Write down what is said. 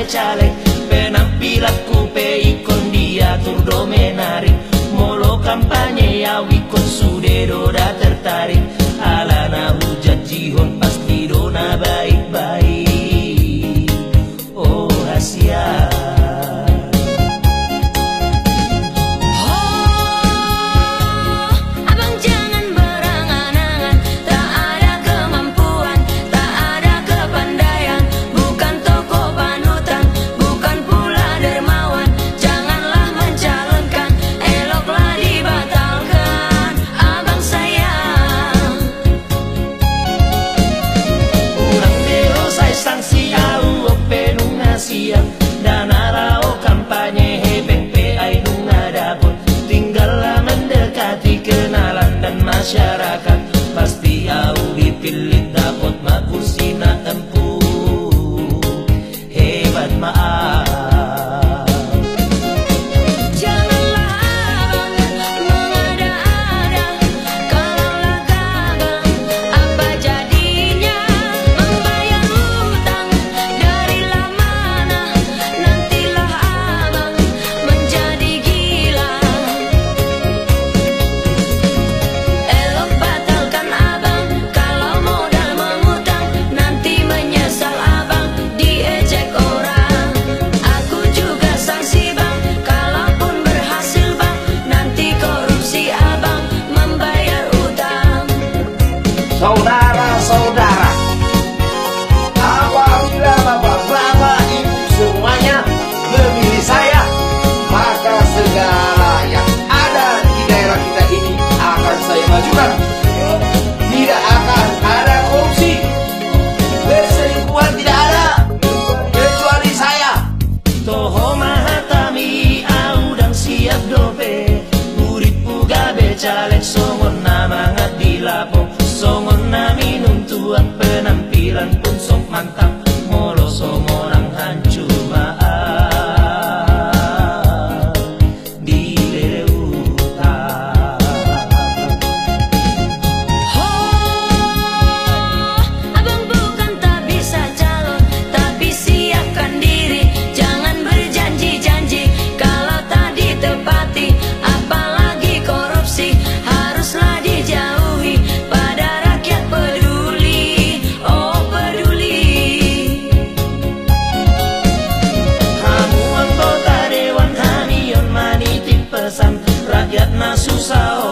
caleg, penampilanku pe ikon diatur do menarik, molo kampanye ya wikon sude do da tertarik, alana hujat jihon pasti do na baik-baik. Oh Asia, dan arao kampanye hebeng PI nunga dapur, tinggallah mendekati kenalan dan masyarakat, pasti au dipilih dapat mak kursi nak tempuh hebat maaf. Saudara-saudara, apabila bapak-bapak ibu semuanya memilih saya, maka segala yang ada di daerah kita ini akan saya majukan. Tidak akan ada korupsi, perselingkuhan tidak ada, kecuali saya. Toho mahatami au dan siap dope, murid puga becalek songon namangat di lapo, songon nami nuntuang penampilan pun sok mantap, molo songonang hancur maaf di leutan. Abang bukan tak bisa calon, tapi siapkan diri, jangan berjanji-janji kalau tak ditepati, apalagi korupsi haruslah dijauhi. Rakyat na susah